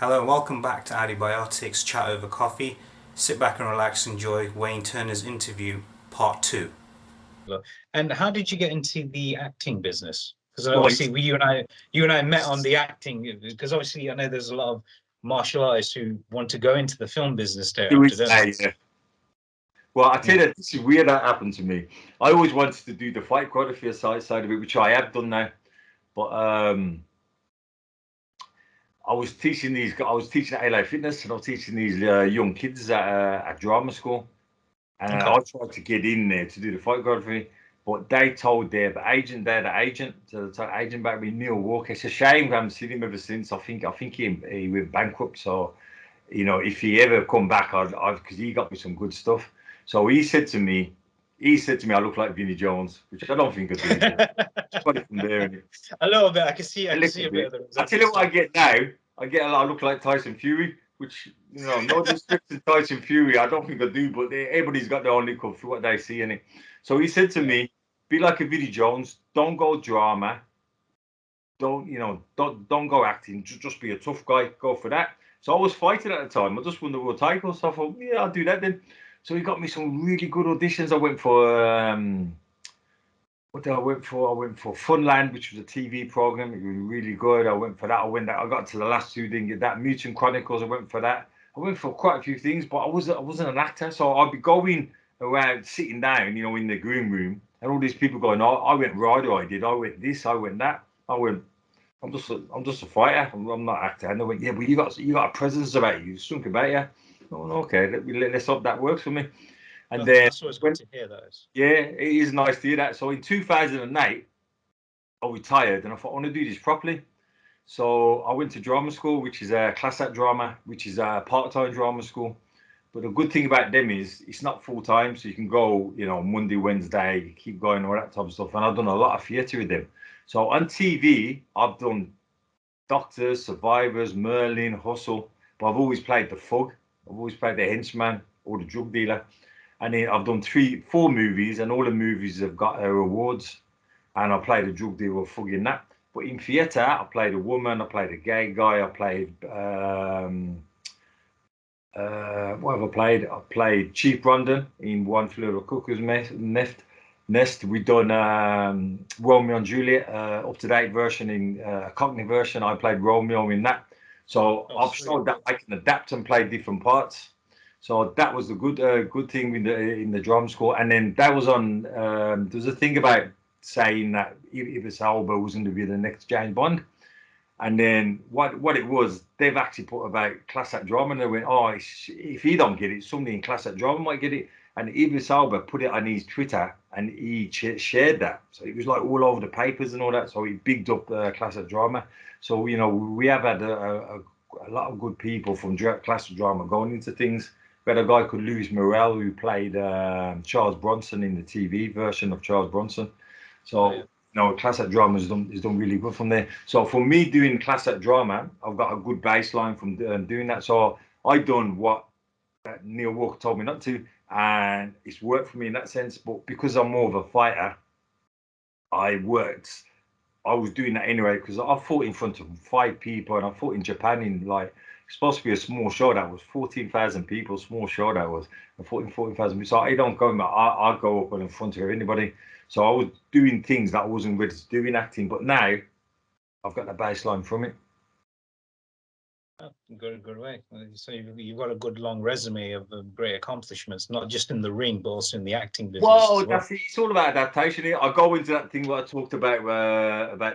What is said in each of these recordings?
Hello and welcome back to AddiBioitics Chat Over Coffee. Sit back and relax, enjoy Waine Turner's interview, part 2. And how did you get into the acting business? Because Well, obviously you and I met on the acting, because obviously I know there's a lot of martial artists who want to go into the film business there. yeah. Well, I tell you, this is weird that happened to me. I always wanted to do the fight choreography side of it, which I have done now. But I was teaching at LA Fitness, and I was teaching these young kids at drama school. And I tried to get in there to do the fight choreography, but they told the agent back with Neil Walker. It's a shame I haven't seen him ever since. I think he went bankrupt. So, you know, if he ever come back, because he got me some good stuff. So he said to me, I look like Vinnie Jones, which I don't think I do. Just got it from there. A little bit. I can see a bit of the. I tell you what I get now. I look like Tyson Fury, which, you know, no disrespect to Tyson Fury, I don't think I do, but everybody's got their own look for what they see in it. So he said to me, be like a Vinnie Jones, don't go drama, don't go acting, just be a tough guy, go for that. So I was fighting at the time. I just won the world title, so I thought, yeah, I'll do that then. So he got me some really good auditions. I went for what did I went for? I went for Funland, which was a TV program. It was really good. I went for that. I got to the last two, didn't get that. Mutant Chronicles, I went for that. I went for quite a few things, but I wasn't an actor. So I'd be going around, sitting down, you know, in the green room, and all these people going, "Oh, I went rider, I did. I went this, I went that. I went. I'm just a fighter. I'm not an actor." And they went, "Yeah, but you got a presence about you, something about you." Oh, okay, let's hope that works for me. And then that's always good to hear those. Yeah, it is nice to hear that. So in 2008, I retired, and I thought I want to do this properly. So I went to drama school, which is a class act drama, which is a part-time drama school. But the good thing about them is it's not full-time, so you can go, you know, Monday, Wednesday, keep going, all that type of stuff. And I've done a lot of theatre with them. So on TV, I've done Doctors, Survivors, Merlin, Hustle, but I've always played the thug. I've always played the henchman or the drug dealer. And then I've done 4 movies, and all the movies have got awards. And I played a drug dealer or thug in that. But in theatre, I played a woman, I played a gay guy, I played what have I played? I played Chief Rondon in One Flew Over the Cuckoo's Nest. We've done Romeo and Juliet, up-to-date version, in a Cockney version. I played Romeo in that. So I've showed that I can adapt and play different parts. So that was the good thing in the drama school. And then that was on. There was a thing about saying that Idris Elba was going to be the next James Bond. And then what it was, they've actually put about class act drama, and they went, "Oh, if he don't get it, somebody in class act drama might get it." And Idris Elba put it on his Twitter, and he shared that. So it was like all over the papers and all that. So he bigged up class act drama. So, you know, we have had a lot of good people from class act drama going into things. We had a guy called Louis Morel who played Charles Bronson in the TV version of Charles Bronson. So, class act drama is done really good from there. So for me doing class act drama, I've got a good baseline from doing that. So I done what Neil Walker told me not to, and it's worked for me in that sense. But because I'm more of a fighter, I was doing that anyway, because I fought in front of 5 people, and I fought in Japan in like, it's supposed to be a small show that was 14,000 people, small show that was. I fought in 14,000 people. So I don't go, I go up in front of anybody. So I was doing things that I wasn't ready to do in acting, but now I've got the baseline from it. Oh, good way. So you've got a good long resume of great accomplishments, not just in the ring, but also in the acting business. Well, that's it. It's all about adaptation. I go into that thing what I talked about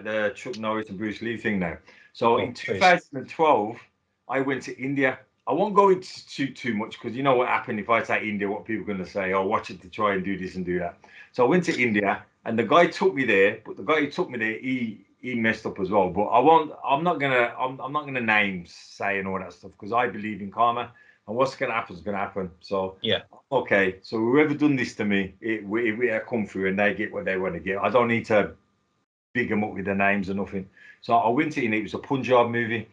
the Chuck Norris and Bruce Lee thing now. So in 2012, I went to India. I won't go into too much, because you know what happened if I say India, what people are going to say, "Oh, watch it to try and do this and do that." So I went to India, and the guy took me there, but the guy who took me there, he messed up as well. But I'm not gonna name say and all that stuff, because I believe in karma, and what's gonna happen is gonna happen. So yeah, okay. So whoever done this to me, it come through, and they get what they want to get. I don't need to big them up with the names or nothing. So I went to, and it was a Punjab movie.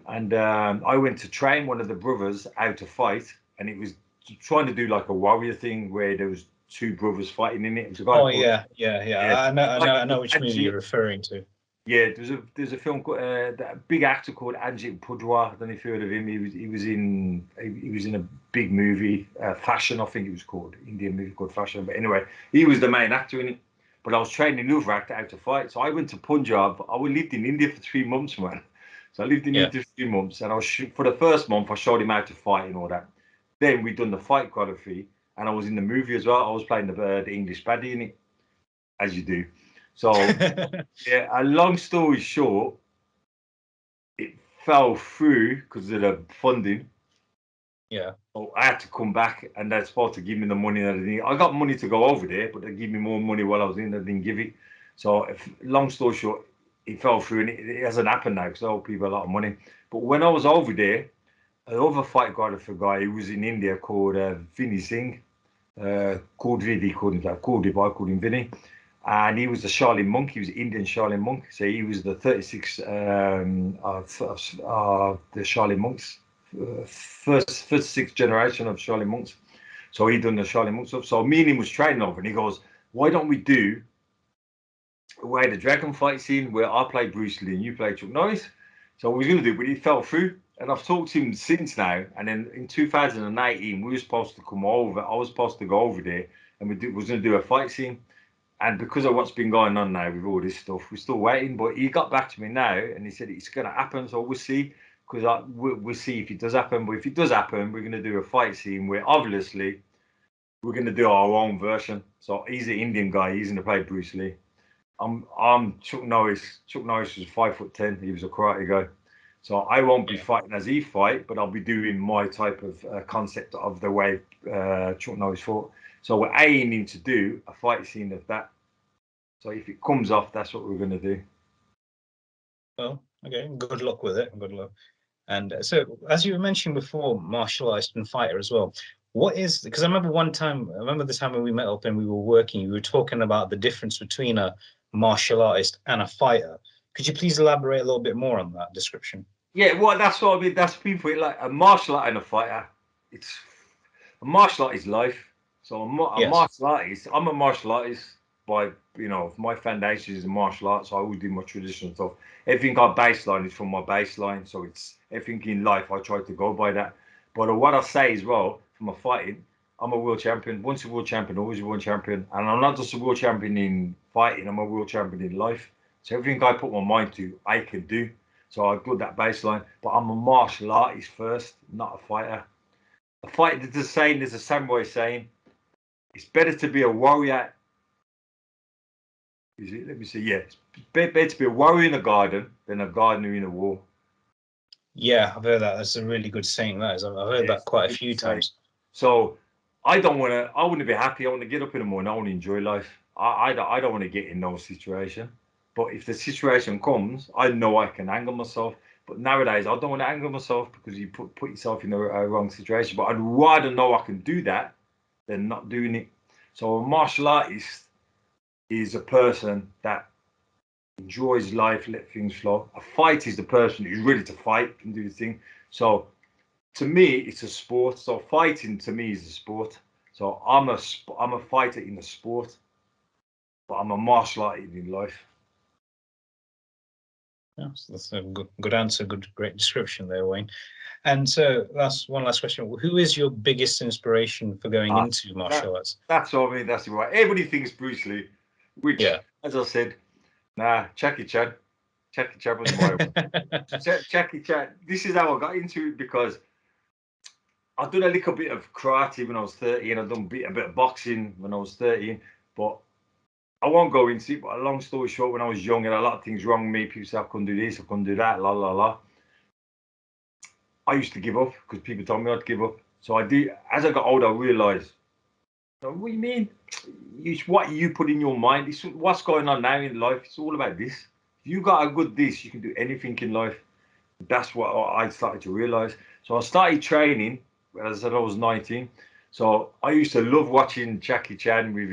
And I went to train one of the brothers how to fight, and it was trying to do like a warrior thing where there was 2 brothers fighting in it. It was a guy I know which movie you're referring to. Yeah, there's a film called a big actor called Ajit Pudwa. I don't know if you heard of him. He was in a big movie, Fashion, I think it was called, Indian movie called Fashion. But anyway, he was the main actor in it. But I was training another actor how to fight, so I went to Punjab. I lived in India for 3 months, man. So I lived in India for 3 months, and for the first month I showed him how to fight and all that. Then we done the fight choreography, and I was in the movie as well. I was playing the English baddie in it, as you do. So yeah, a long story short, it fell through because of the funding. Yeah. So I had to come back, and they're supposed to give me the money that I need. I got money to go over there, but they give me more money while I was in. They didn't give it. So, long story short, it fell through, and it hasn't happened now because I owe people a lot of money. But when I was over there, another fight choreographer guy who was in India called Vinny Singh, called Vinny, called him, I called him Vinny. And he was the Shaolin monk. He was an Indian Shaolin monk. So he was the 36 the Shaolin monks, first 36th generation of Shaolin monks. So he done the Shaolin monk stuff. So me and him was training over, and he goes, "Why don't we do where the dragon fight scene where I play Bruce Lee and you play Chuck Norris?" So we was gonna do it, but it fell through. And I've talked to him since now. And then in 2018, we were supposed to come over. I was supposed to go over there, and was going to do a fight scene. And because of what's been going on now with all this stuff, we're still waiting. But he got back to me now, and he said it's going to happen. So we'll see, because we'll see if it does happen. But if it does happen, we're going to do a fight scene where obviously we're going to do our own version. So he's an Indian guy. He's going to play Bruce Lee. I'm Chuck Norris. Chuck Norris was 5'10". He was a karate guy. So I won't be fighting as he fight, but I'll be doing my type of concept of the way Chuck Norris fought. So we're aiming to do a fight scene of that. So if it comes off, that's what we're going to do. Well, okay. Good luck with it. Good luck. And so, as you mentioned before, martial artist and fighter as well. What is, because I remember the time when we met up and we were working, you were talking about the difference between a martial artist and a fighter. Could you please elaborate a little bit more on that description? Yeah, well, that's what I mean. That's people like a martial art and a fighter. It's a martial art is life. So a martial artist. I'm a martial artist by my foundation is martial arts. So I always do my traditional stuff. Everything I baseline is from my baseline. So it's everything in life I try to go by that. But what I say as well from my fighting, I'm a world champion. Once a world champion, always a world champion. And I'm not just a world champion in fighting. I'm a world champion in life. So everything I put my mind to, I can do. So I've got that baseline, but I'm a martial artist first, not a fighter. A fighter, there's a samurai saying, it's better to be a warrior. Is it? Let me see. Yeah, it's better to be a warrior in a garden than a gardener in a war. Yeah, I've heard that. That's a really good saying. That is, I've heard that quite a few times. So I wouldn't be happy. I want to get up in the morning. I want to enjoy life. I don't want to get in no situation. But if the situation comes, I know I can anger myself. But nowadays, I don't want to anger myself because you put yourself in a wrong situation. But I'd rather know I can do that than not doing it. So a martial artist is a person that enjoys life, let things flow. A fight is the person who's ready to fight and do the thing. So to me, it's a sport. So fighting to me is a sport. So I'm a fighter in a sport, but I'm a martial artist in life. Yeah, so that's a good answer, great description there, Wayne. And so that's one last question. Who is your biggest inspiration for going into martial arts? That's what I mean. That's right. Everybody thinks Bruce Lee, which, as I said, Jackie Chan. Jackie Chan was my one. Jackie Chan. This is how I got into it because I've done a little bit of karate when I was 13. I've done a bit of boxing when I was 13. But I won't go into it. But a long story short, when I was young, and a lot of things wrong with me. People say I couldn't do this, I couldn't do that, la la la. I used to give up because people told me I'd give up. So I did. As I got older, I realised, what do you mean? It's what you put in your mind. It's what's going on now in life. It's all about this. If you got a good this, you can do anything in life. That's what I started to realise. So I started training, as I said, I was 19. So I used to love watching Jackie Chan with,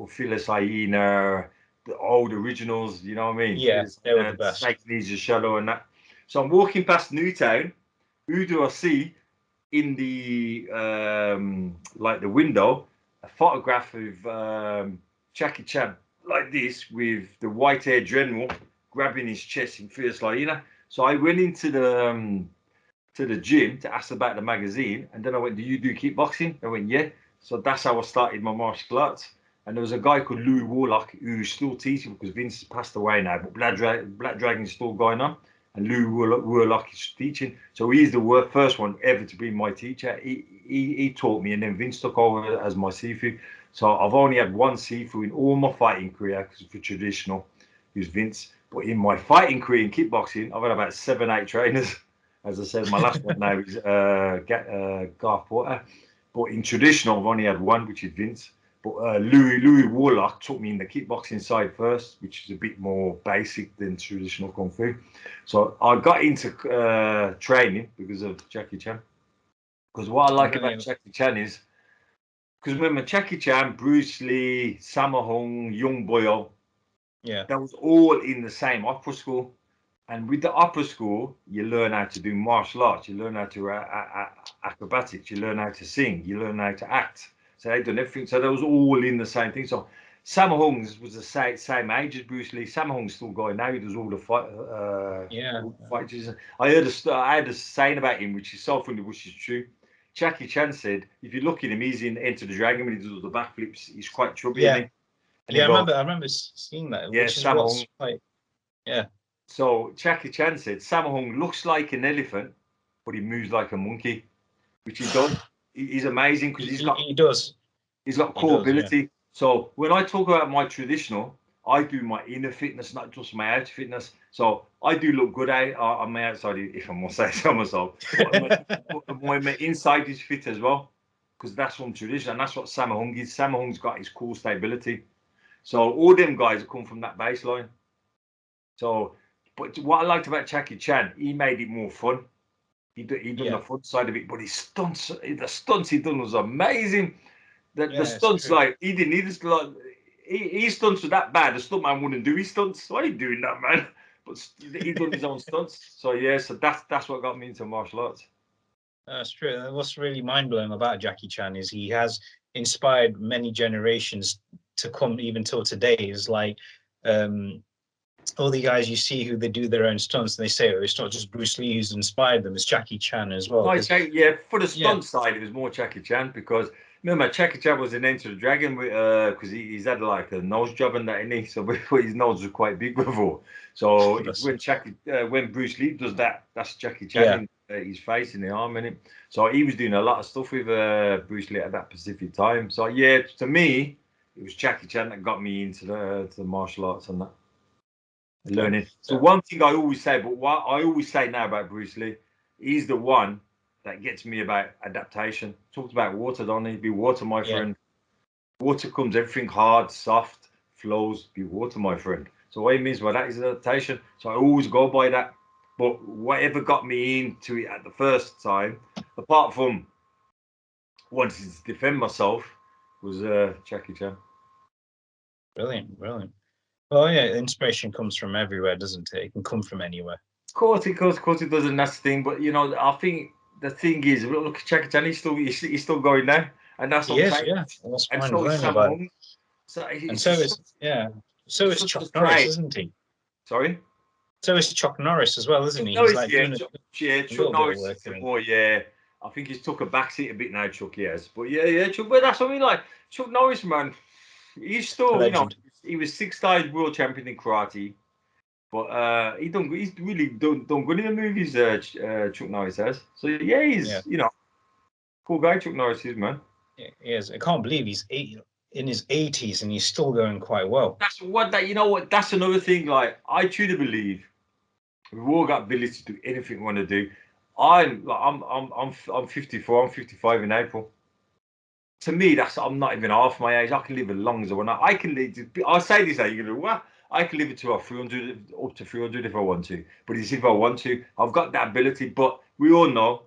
Phyllis Hyena, the old originals, you know what I mean? Yeah, they were the best. Snake Needs a Shadow and that. So I'm walking past Newtown. Who do I see in the the window? A photograph of Jackie Chan like this with the white-haired general grabbing his chest in fierce, like, you know. So I went into the gym to ask about the magazine, and then I went, "Do you do kickboxing?" I went, "Yeah." So that's how I started my martial arts. And there was a guy called Louis Warlock who's still teaching because Vince has passed away now, but Black Dragon is still going on, and Louis Warlock is teaching. So he's the first one ever to be my teacher. He taught me, and then Vince took over as my Sifu. So I've only had one Sifu in all my fighting career, because for traditional, who's Vince. But in my fighting career in kickboxing, I've had about 7, 8 trainers. As I said, my last one now is Garth Porter. But in traditional, I've only had one, which is Vince. But Louis Warlock took me in the kickboxing side first, which is a bit more basic than traditional Kung Fu. So I got into training because of Jackie Chan. Because what I like about Jackie Chan is, because remember, Jackie Chan, Bruce Lee, Sammo Hung, Young Boyo, that was all in the same opera school. And with the opera school, you learn how to do martial arts, you learn how to acrobatics, you learn how to sing, you learn how to act. So they've done everything. So that was all in the same thing. So Sammo Hung was the same age as Bruce Lee. Sammo Hung's still going now. He does all the fights. I had a saying about him, which is so funny, which is true. Jackie Chan said, if you look at him, he's in Enter the Dragon when he does all the backflips. He's quite chubby, isn't he? I remember seeing that. Yeah, which is Sammo what's Hung. quite, yeah. So Jackie Chan said, Sammo Hung looks like an elephant, but he moves like a monkey, which he does. He's amazing because he's got core ability. Yeah. So when I talk about my traditional, I do my inner fitness, not just my outer fitness. So I do look good on my outside, if I must say so myself. My inside is fit as well, because that's from tradition, and that's what Sammo Hung is. Sammo Hung's got his core stability. So all them guys have come from that baseline. So, but what I liked about Jackie Chan, he made it more fun. He done the fun side of it, but the stunts he done was amazing. The stunts, like, he didn't need his, like, his stunts were that bad. The stuntman wouldn't do his stunts. So I ain't doing that, man. But he done his own stunts. So yeah, so that's what got me into martial arts. That's true. And what's really mind blowing about Jackie Chan is he has inspired many generations to come even till today. Is like all the guys you see who they do their own stunts, and they say, oh, it's not just Bruce Lee who's inspired them, it's Jackie Chan as well. For the stunt side, it was more Jackie Chan, because remember, Jackie Chan was in Enter the Dragon because he's had like a nose job and that, innit? So before, his nose was quite big before. So when Bruce Lee does that, that's Jackie Chan in his face, in the arm, innit? So he was doing a lot of stuff with Bruce Lee at that specific time. So yeah, to me, it was Jackie Chan that got me into the martial arts and that. Learning. So one thing I always say, but what I always say now about Bruce Lee, he's the one that gets me about adaptation. Talked about water, don't he? Be water, my friend. Water comes everything hard, soft, flows. Be water, my friend. So what it means by that is adaptation. So I always go by that. But whatever got me into it at the first time, apart from wanting to defend myself, was Jackie Chan. Brilliant. Well, yeah, inspiration comes from everywhere, doesn't it? It can come from anywhere. Of course it does, and that's the thing. But you know, I think the thing is, look at Jackie Chan. He's still going now, and that's what I'm saying. Yeah, that's and so is Sammo Hung. So is Chuck Norris, isn't he? Sorry. So is Chuck Norris as well, isn't he? Chuck Norris. I think he's took a backseat a bit now, Chuck. Yes, but Chuck. But that's what I mean. Like Chuck Norris, man. He's still, he was 6-time world champion in karate, but he's really done good in the movies. Chuck Norris has. So yeah, he's cool guy. Chuck Norris is, man. Yeah, he is. I can't believe he's in his 80s and he's still going quite well. That's that's another thing. Like, I truly believe we've all got ability to do anything we want to do. I'm 54. I'm 55 in April. To me, I'm not even half my age. I can live as long as I want. I can live. I say this, you're gonna what? I can live it to 300, up to 300 if I want to. But it's if I want to. I've got that ability. But we all know,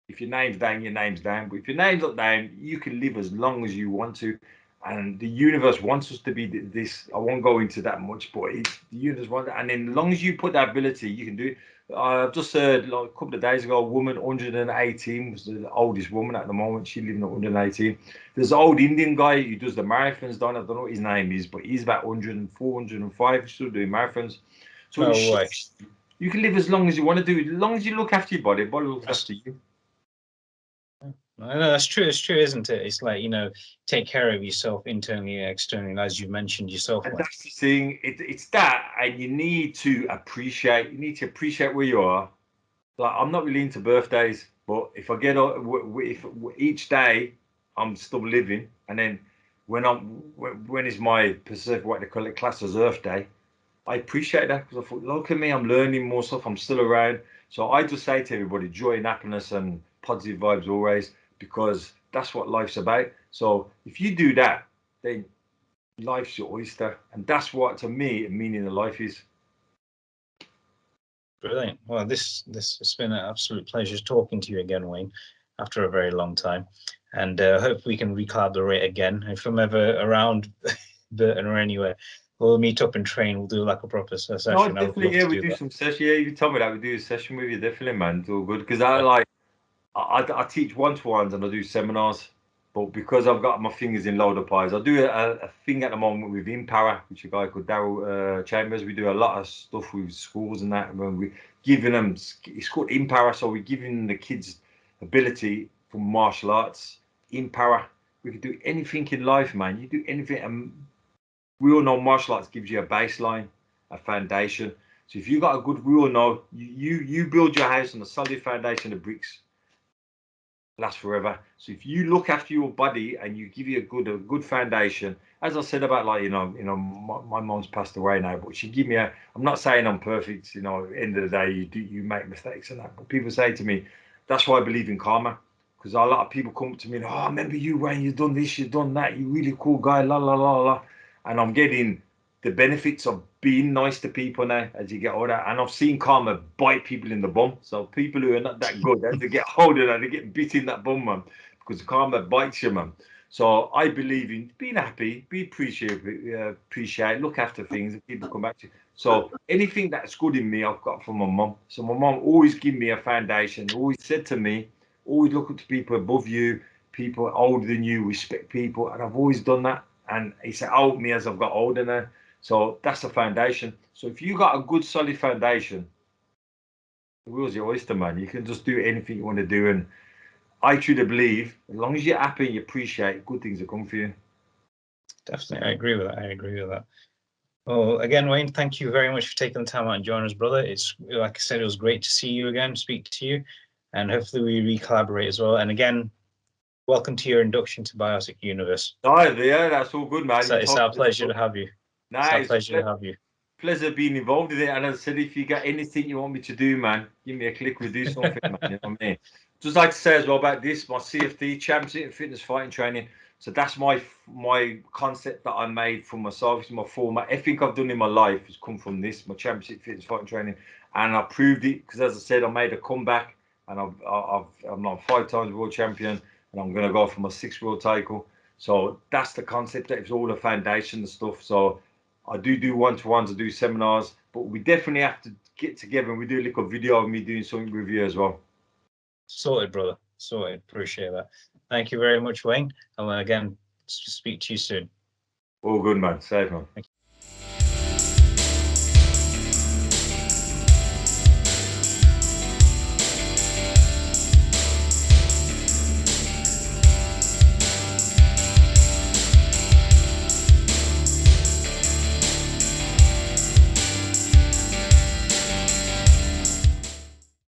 if your name's down, your name's down. But if your name's not down, you can live as long as you want to. And the universe wants us to be this. I won't go into that much, but the universe wants. And then as long as you put that ability, you can do it. I've just heard like a couple of days ago, a woman 118 was the oldest woman at the moment. She living at 118. There's an old Indian guy who does the marathons. I don't know what his name is, but he's about 104, 105, still doing marathons. So No way. you can live as long as you want to do. As long as you look after your body, body looks after you. I know that's true. It's true, isn't it? It's like, take care of yourself internally and externally, as you mentioned yourself. And that's the thing. It's that, and you need to appreciate. You need to appreciate where you are. Like, I'm not really into birthdays, but if I get if each day I'm still living, and then when is my Pacific, what they call it, class as Earth Day, I appreciate that, because I thought, look at me, I'm learning more stuff, I'm still around. So I just say to everybody, joy and happiness and positive vibes always, because that's what life's about. So if you do that, then life's your oyster, and that's what, to me, the meaning of life is. Brilliant. Well, this has been an absolute pleasure talking to you again, Waine, after a very long time, and hope we can recollaborate again. If I'm ever around Burton or anywhere, we'll meet up and train. We'll do like a proper session. No, definitely, yeah, we do some session. Yeah, you told me that we do a session with you, definitely, man. It's all good, because I teach one-to-ones and I do seminars, but because I've got my fingers in loader pies, I do a thing at the moment with Empower, which is a guy called Daryl Chambers. We do a lot of stuff with schools and that, when we're giving them, it's called Empower, so we're giving the kids ability for martial arts. Empower. We can do anything in life, man. You do anything, and we all know martial arts gives you a baseline, a foundation. So if you got a good, we all know you build your house on a solid foundation of bricks, last forever. So if you look after your body and you give you a good foundation, as I said about, like, my mom's passed away now, but she give me I'm not saying I'm perfect, at the end of the day you make mistakes and that, but people say to me, that's why I believe in karma, because a lot of people come to me and, oh, I remember you when you've done this, you've done that, you really cool guy, la la la la, and I'm getting the benefits of being nice to people now as you get older, and I've seen karma bite people in the bum. So people who are not that good, as they get older, they get bit in that bum, man, because karma bites you, man. So I believe in being happy, be appreciate, look after things, and people come back to you. So anything that's good in me, I've got from my mum. So my mum always gave me a foundation, always said to me, always look at people above you, people older than you, respect people, and I've always done that. And it's helped me as I've got older now. So that's the foundation. So if you got a good solid foundation, the world's your oyster, man. You can just do anything you want to do. And I truly believe, as long as you're happy and you appreciate, good things will come for you. Definitely, I agree with that. Well, again, Waine, thank you very much for taking the time out and joining us, brother. It's, like I said, it was great to see you again, speak to you, and hopefully we re-collaborate as well. And again, welcome to your induction to Biotic Universe. Oh, yeah, that's all good, man. So it's our pleasure to have you. Nice. It's our pleasure to have you. Pleasure being involved in it. And as I said, if you got anything you want me to do, man, give me a click. We'll do something, man. You know what I mean? Just like to say as well about this, my CFT, Championship Fitness Fighting Training. So that's my concept that I made for myself. It's my format. Everything I've done in my life has come from this, my Championship Fitness Fighting Training. And I proved it because, as I said, I made a comeback, and I'm not 5 times world champion, and I'm going to go for my 6th world title. So that's the concept. That it's all the foundation and stuff. So I do one-to-ones, I do seminars, but we definitely have to get together and we do a little video of me doing something with you as well. Sorted, brother. Sorted. Appreciate that. Thank you very much, Waine. And again, speak to you soon. All good, man. Safe, man. Thank you.